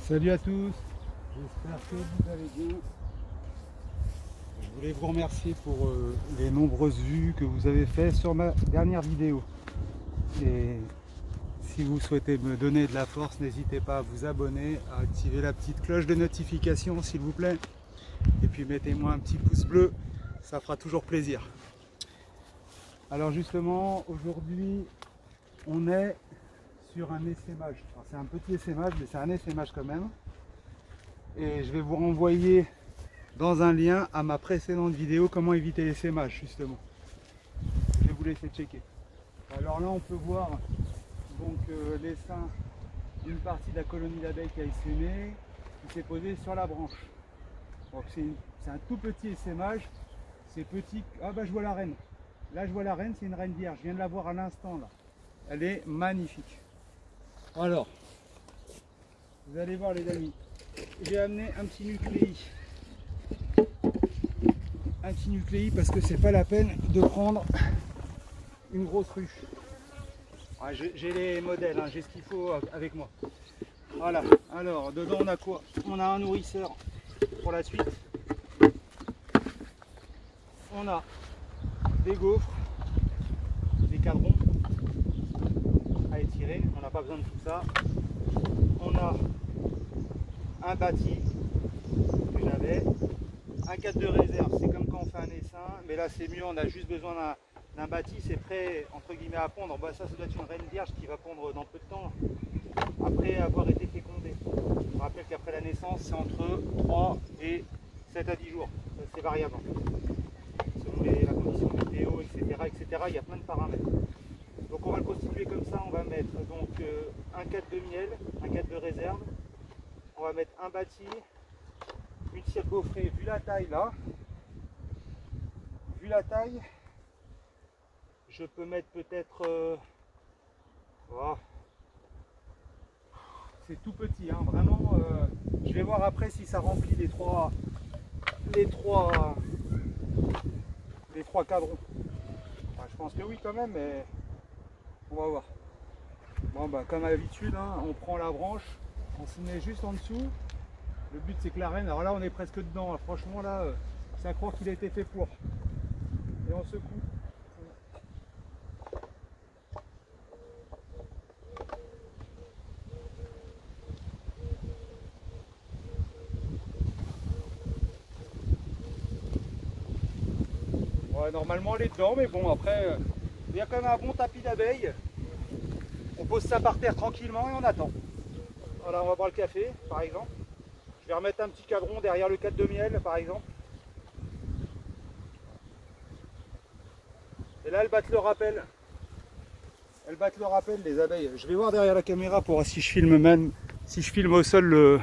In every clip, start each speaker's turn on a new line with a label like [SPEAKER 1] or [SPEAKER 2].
[SPEAKER 1] Salut à tous, j'espère que vous allez bien. Je voulais vous remercier pour les nombreuses vues que vous avez faites sur ma dernière vidéo. Et si vous souhaitez me donner de la force, n'hésitez pas à vous abonner, à activer la petite cloche de notification s'il vous plaît. Et puis mettez-moi un petit pouce bleu, ça fera toujours plaisir. Alors justement, aujourd'hui, on est sur un essaimage. C'est un petit essaimage, mais c'est un essaimage quand même. Et je vais vous renvoyer dans un lien à ma précédente vidéo, comment éviter l'essaimage justement. Je vais vous laisser checker. Alors là, on peut voir donc l'essaim d'une partie de la colonie d'abeilles qui a essaimé, qui s'est posée sur la branche. C'est un tout petit essaimage. C'est petit. Ah bah je vois la reine. Là je vois la reine, c'est une reine vierge. Je viens de la voir à l'instant là. Elle est magnifique. Alors, vous allez voir les amis, j'ai amené un petit nucléi. Un petit nucléi parce que c'est pas la peine de prendre une grosse ruche. Ah, j'ai les modèles, hein, j'ai ce qu'il faut avec moi. Voilà, alors dedans on a quoi? On a un nourrisseur pour la suite. On a des gaufres, des cadrons à étirer, on n'a pas besoin de tout ça. On a un bâti que j'avais, un cadre de réserve, c'est comme quand on fait un essaim, mais là c'est mieux, on a juste besoin d'un bâti, c'est prêt entre guillemets à pondre. Bah, ça doit être une reine vierge qui va pondre dans peu de temps, après avoir été fécondée. Je vous rappelle qu'après la naissance, c'est entre 3 et 7 à 10 jours, c'est variable en fait. Selon la condition météo, etc., il y a plein de paramètres. Donc on va le constituer comme ça, on va mettre donc un cadre de miel, un cadre de réserve, on va mettre un bâti, une cire gaufrée, vu la taille là, je peux mettre peut-être, oh, c'est tout petit, hein, vraiment, je vais voir après si ça remplit les trois cadrons. Enfin, je pense que oui quand même, mais on va voir. Bon bah comme à l'habitude, hein, on prend la branche, on se met juste en dessous. Le but c'est que la reine, alors là on est presque dedans, là. Franchement là, c'est à croire qu'il a été fait pour. Et on secoue. Ouais, normalement elle est dedans, mais bon après, il y a quand même un bon tapis d'abeilles. On pose ça par terre tranquillement et on attend. Voilà, on va boire le café par exemple. Je vais remettre un petit cadron derrière le cadre de miel par exemple. Et là elles battent le rappel. Elles battent le rappel les abeilles. Je vais voir derrière la caméra pour voir si je filme même, si je filme au sol le...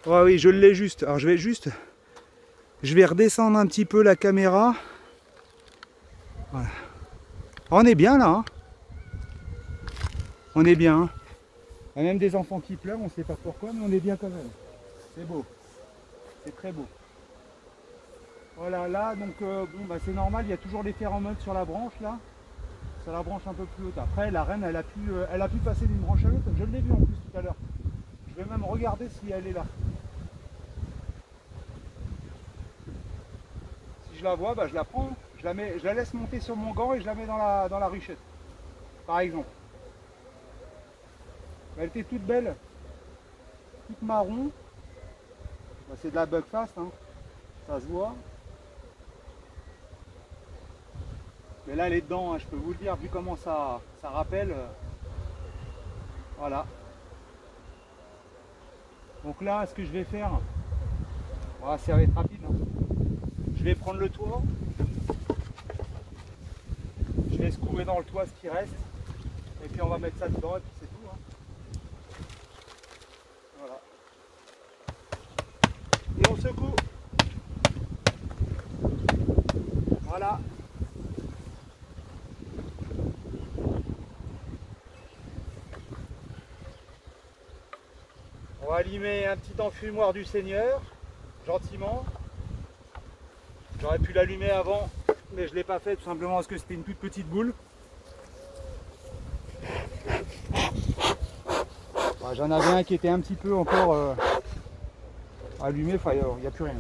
[SPEAKER 1] Ah oui, je l'ai juste. Alors je vais redescendre un petit peu la caméra. Voilà. On est bien là. Hein, on est bien. Hein. Il y a même des enfants qui pleurent, on ne sait pas pourquoi, mais on est bien quand même. C'est beau. C'est très beau. Voilà, là, donc bon, bah, c'est normal, il y a toujours les phéromones sur la branche là. Sur la branche un peu plus haute. Après, la reine, elle a pu passer d'une branche à l'autre. Je l'ai vu en plus tout à l'heure. Je vais même regarder si elle est là. Si je la vois, bah, je la prends. Je la laisse monter sur mon gant et je la mets dans la ruchette. Par exemple. Elle était toute belle. Toute marron. Bah, c'est de la bugfast, hein. Ça se voit. Mais là elle est dedans, hein, je peux vous le dire, vu comment ça rappelle. Voilà. Donc là, ce que je vais faire, voilà, ça va être rapide. Hein. Je vais prendre le toit. Je laisse couler dans le toit ce qui reste. Et puis on va mettre ça dedans et puis c'est tout. Hein. Voilà. Et on secoue. Voilà. On va allumer un petit enfumoir du Seigneur, gentiment. J'aurais pu l'allumer avant, mais je ne l'ai pas fait tout simplement parce que c'était une toute petite boule. J'en avais un qui était un petit peu encore allumé, enfin il n'y a plus rien.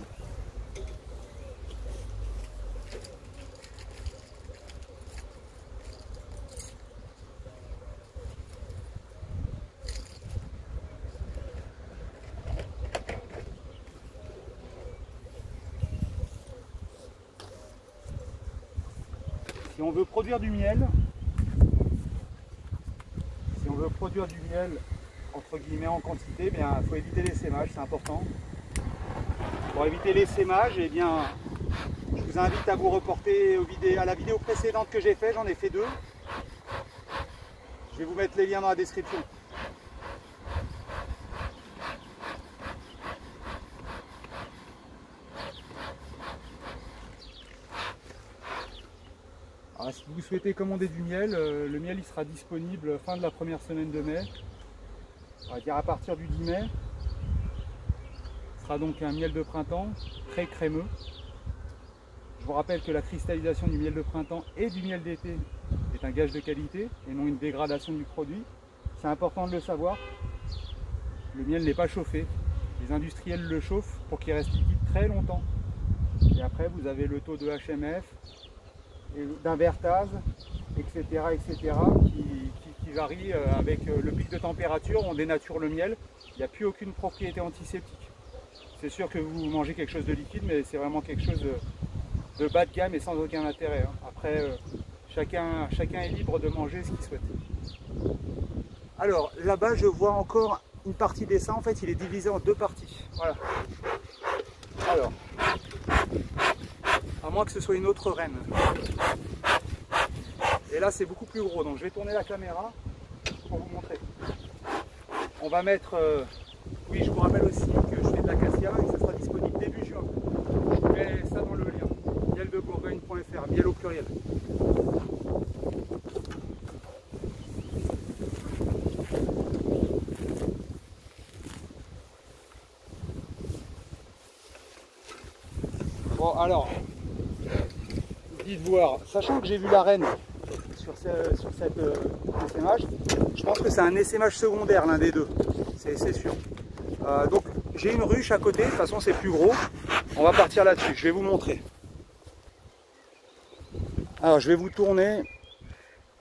[SPEAKER 1] Si on veut produire du miel, entre guillemets en quantité, il faut éviter l'essaimage, c'est important. Pour éviter l'essaimage, eh bien, je vous invite à vous reporter à la vidéo précédente que j'ai faite, j'en ai fait 2. Je vais vous mettre les liens dans la description. Alors, si vous souhaitez commander du miel, le miel il sera disponible fin de la première semaine de mai, on va dire à partir du 10 mai. Ce sera donc un miel de printemps très crémeux. Je vous rappelle que la cristallisation du miel de printemps et du miel d'été est un gage de qualité et non une dégradation du produit. C'est important de le savoir. Le miel n'est pas chauffé. Les industriels le chauffent pour qu'il reste liquide très longtemps. Et après vous avez le taux de HMF, d'invertase, etc., qui varie avec le pic de température. On dénature le miel, il n'y a plus aucune propriété antiseptique. C'est sûr que vous mangez quelque chose de liquide, mais c'est vraiment quelque chose de bas de gamme et sans aucun intérêt. Après, chacun est libre de manger ce qu'il souhaite. Alors là-bas, je vois encore une partie des seins. En fait, il est divisé en 2 parties. Voilà. Alors, à moins que ce soit une autre reine. Et là c'est beaucoup plus gros, donc je vais tourner la caméra pour vous montrer. On va mettre, oui je vous rappelle aussi que je fais de l'acacia et que ça sera disponible début juin. Je vous mets ça dans le lien, mieldebourgogne.fr, miel au pluriel. Bon alors, dites voir, sachant que j'ai vu la reine sur cet essaimage, je pense que c'est un essaimage secondaire l'un des 2, c'est sûr. Donc j'ai une ruche à côté, de toute façon c'est plus gros, on va partir là-dessus, je vais vous montrer. Alors je vais vous tourner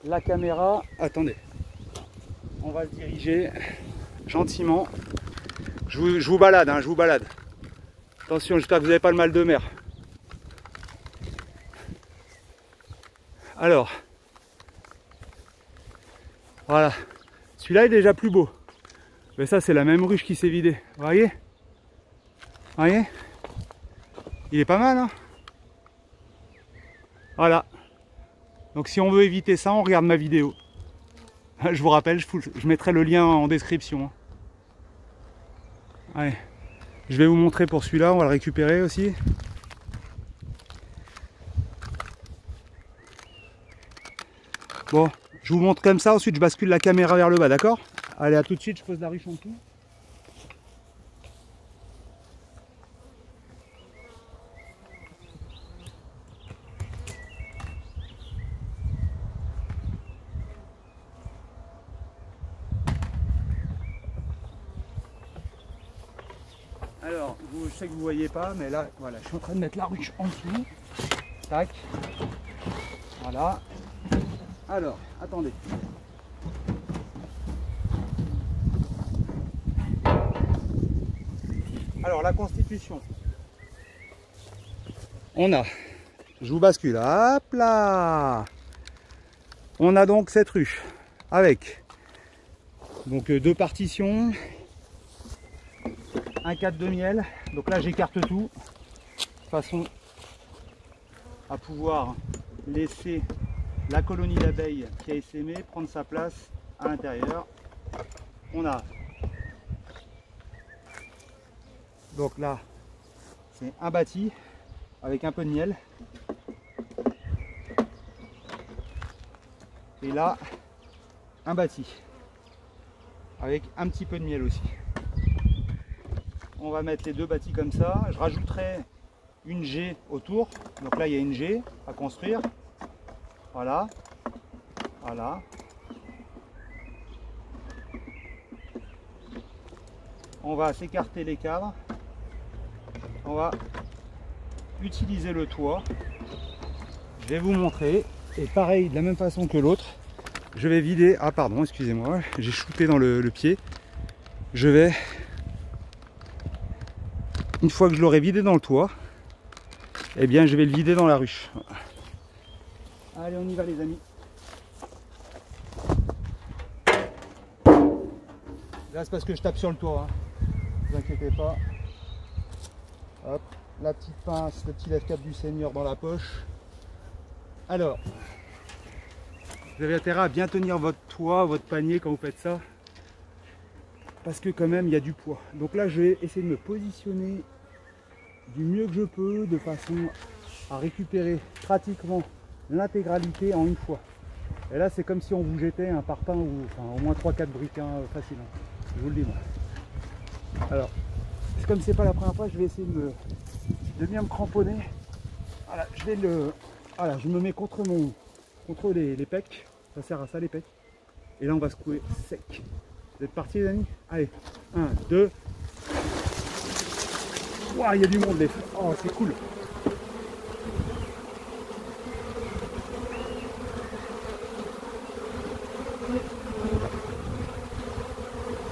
[SPEAKER 1] la caméra, attendez, on va se diriger gentiment, je vous balade, je vous balade. Attention, j'espère que vous n'avez pas le mal de mer. Alors, voilà, celui-là est déjà plus beau. Mais ça, c'est la même ruche qui s'est vidée. Vous voyez? Vous voyez? Il est pas mal, hein? Voilà. Donc si on veut éviter ça, on regarde ma vidéo. Je vous rappelle, je mettrai le lien en description. Allez. Je vais vous montrer pour celui-là, on va le récupérer aussi. Bon, je vous montre comme ça, ensuite je bascule la caméra vers le bas, d'accord? Allez, à tout de suite, je pose la ruche en dessous. Alors, je sais que vous ne voyez pas, mais là, voilà, je suis en train de mettre la ruche en dessous. Tac. Voilà. Alors, attendez. Alors, la constitution. On a, je vous bascule, hop là. On a donc cette ruche avec donc 2 partitions, un cadre de miel. Donc là, j'écarte tout de façon à pouvoir laisser la colonie d'abeilles qui a essaimé prendre sa place à l'intérieur. On a donc là, c'est un bâti avec un peu de miel. Et là, un bâti avec un petit peu de miel aussi. On va mettre les 2 bâtis comme ça. Je rajouterai une G autour. Donc là, il y a une G à construire. Voilà. Voilà. on va s'écarter les cadres. On va utiliser le toit. Je vais vous montrer. Et pareil, de la même façon que l'autre, je vais vider. Ah pardon, excusez-moi, j'ai shooté dans le pied. Je vais, une fois que je l'aurai vidé dans le toit, eh bien je vais le vider dans la ruche. Allez, on y va les amis. Là c'est parce que je tape sur le toit, hein. Ne vous inquiétez pas. Hop, la petite pince, le petit lève-cap du Seigneur dans la poche. Alors, vous avez intérêt à bien tenir votre toit, votre panier quand vous faites ça. Parce que quand même il y a du poids. Donc là je vais essayer de me positionner du mieux que je peux de façon à récupérer pratiquement l'intégralité en une fois. Et là c'est comme si on vous jetait un parpaing ou enfin, au moins 3-4 briques facile, hein. Je vous le dis moi. Alors comme c'est pas la première fois, je vais essayer de bien me cramponner. Voilà, je me mets contre les pecs. Ça sert à ça les pecs. Et là on va secouer sec. Vous êtes partis les amis? Allez, 1, 2. Waouh, il y a du monde les filles. Oh, c'est cool.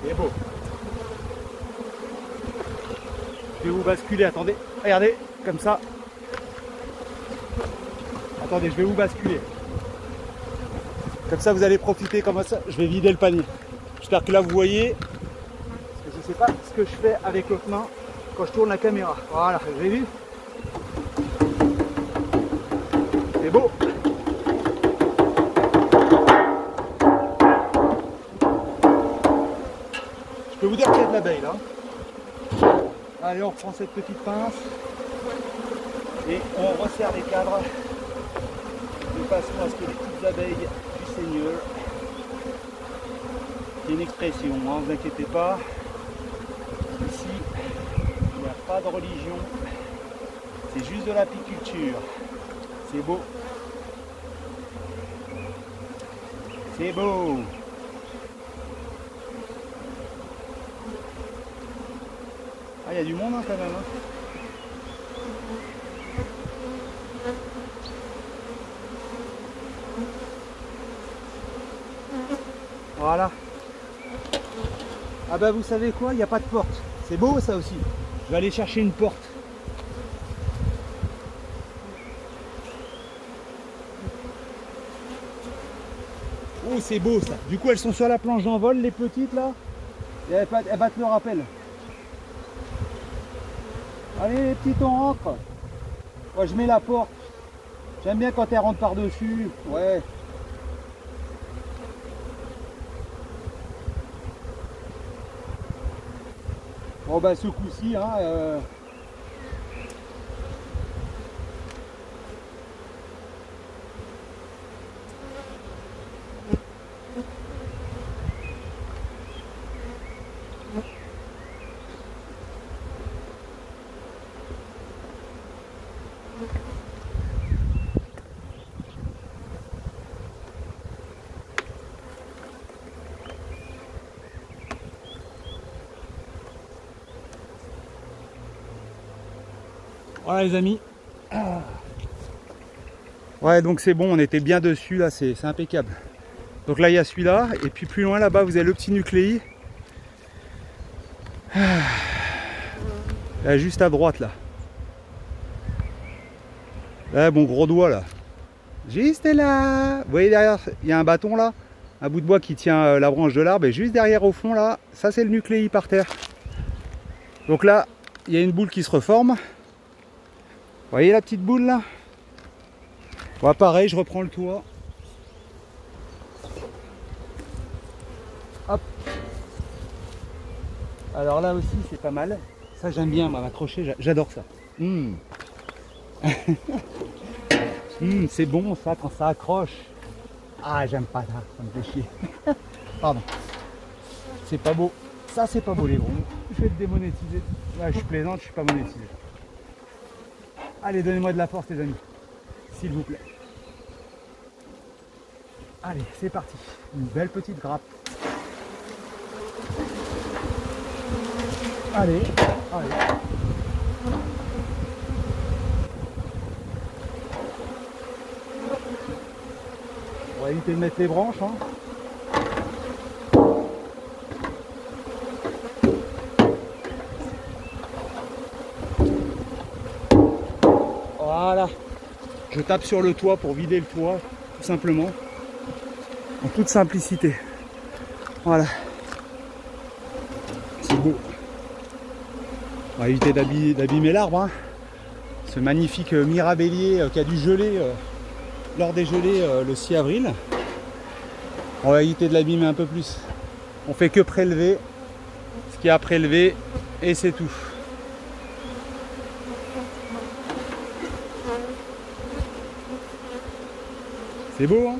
[SPEAKER 1] C'est beau. Je vais vous basculer, attendez. Regardez, comme ça. Attendez, je vais vous basculer. Comme ça, vous allez profiter comme ça. Je vais vider le panier. J'espère que là vous voyez, parce que je ne sais pas ce que je fais avec l'autre main quand je tourne la caméra. Voilà, vous avez vu? C'est beau. Je peux vous dire qu'il y a de l'abeille là. Allez, on reprend cette petite pince et on resserre les cadres de façon à ce que les petites abeilles du Seigneur. C'est une expression, ne vous inquiétez pas. Ici, il n'y a pas de religion. C'est juste de l'apiculture. C'est beau. C'est beau. Ah, il y a du monde hein, quand même. Hein. Voilà. Ah bah vous savez quoi, il n'y a pas de porte. C'est beau ça aussi. Je vais aller chercher une porte. Oh c'est beau ça. Du coup elles sont sur la planche d'envol les petites là. Et elles battent le rappel. Allez les petites on rentre. Ouais, je mets la porte. J'aime bien quand elles rentrent par dessus. Ouais. Bon bah ce coup-ci, hein, voilà les amis. Ouais donc c'est bon, on était bien dessus là, c'est impeccable. Donc là il y a celui-là, et puis plus loin là-bas vous avez le petit nucléi. Là, juste à droite là. Là mon gros doigt là. Juste là. Vous voyez derrière, il y a un bâton là, un bout de bois qui tient la branche de l'arbre, et juste derrière au fond là, ça c'est le nucléi par terre. Donc là, il y a une boule qui se reforme. Vous voyez la petite boule là? Bon, pareil, je reprends le toit. Hop. Alors là aussi c'est pas mal. Ça j'aime bien m'accrocher, j'adore ça. C'est bon ça quand ça accroche. Ah j'aime pas ça, ça me fait chier. Pardon. C'est pas beau. Ça c'est pas beau les gros. Je vais te démonétiser. Ouais, je plaisante, je suis pas monétisé. Allez, donnez-moi de la force les amis. S'il vous plaît. Allez, c'est parti. Une belle petite grappe. Allez, allez. On va éviter de mettre les branches, hein. Voilà. Je tape sur le toit pour vider le toit, tout simplement. En toute simplicité. Voilà. C'est beau. On va éviter d'abîmer l'arbre, hein. Ce magnifique mirabellier qui a dû geler lors des gelées le 6 avril. On va éviter de l'abîmer un peu plus. On fait que prélever ce qu'il y a à prélever et c'est tout. C'est beau, hein?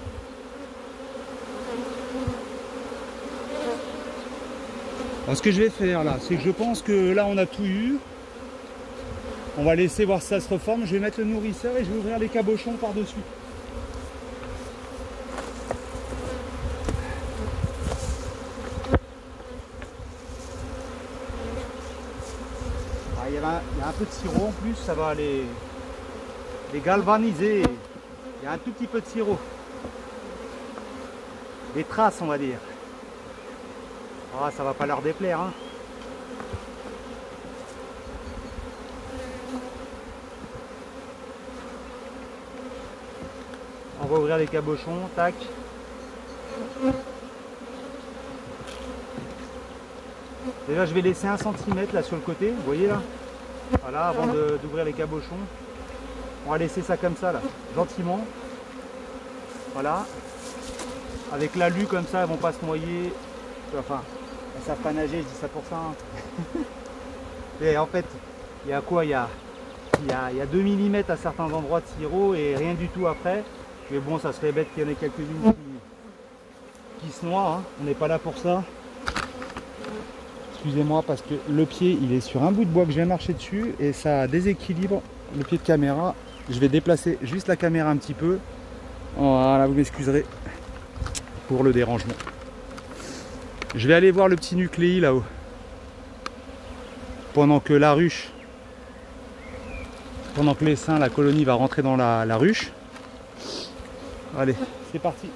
[SPEAKER 1] Alors, ce que je vais faire là, c'est que je pense que là on a tout eu. On va laisser voir si ça se reforme. Je vais mettre le nourrisseur et je vais ouvrir les cabochons par-dessus. Il y a un peu de sirop en plus, ça va les galvaniser. Il y a un tout petit peu de sirop. Des traces, on va dire. Ah, ça va pas leur déplaire, hein. On va ouvrir les cabochons, tac. Déjà je vais laisser 1 cm là sur le côté, vous voyez là. Voilà, avant d'ouvrir les cabochons. On va laisser ça comme ça là, gentiment. Voilà. Avec l'alu comme ça, elles vont pas se noyer. Enfin, elles savent pas nager, je dis ça pour ça, hein. Et en fait, il y a quoi? Il y a 2 mm à certains endroits de sirop et rien du tout après. Mais bon, ça serait bête qu'il y en ait quelques-unes qui se noient, hein. On n'est pas là pour ça. Excusez-moi parce que le pied il est sur un bout de bois que je viens marcher dessus et ça déséquilibre le pied de caméra. Je vais déplacer juste la caméra un petit peu. Voilà, vous m'excuserez pour le dérangement. Je vais aller voir le petit nucléi là-haut. Pendant que la ruche, pendant que l'essaim, la colonie va rentrer dans la ruche. Allez, c'est parti.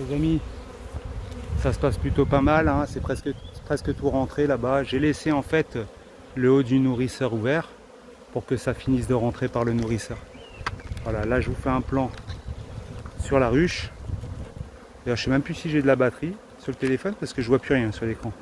[SPEAKER 1] Les amis, ça se passe plutôt pas mal, hein. C'est presque tout rentré là-bas. J'ai laissé en fait le haut du nourrisseur ouvert pour que ça finisse de rentrer par le nourrisseur. Voilà, là je vous fais un plan sur la ruche. D'ailleurs, je sais même plus si j'ai de la batterie sur le téléphone parce que je vois plus rien sur l'écran.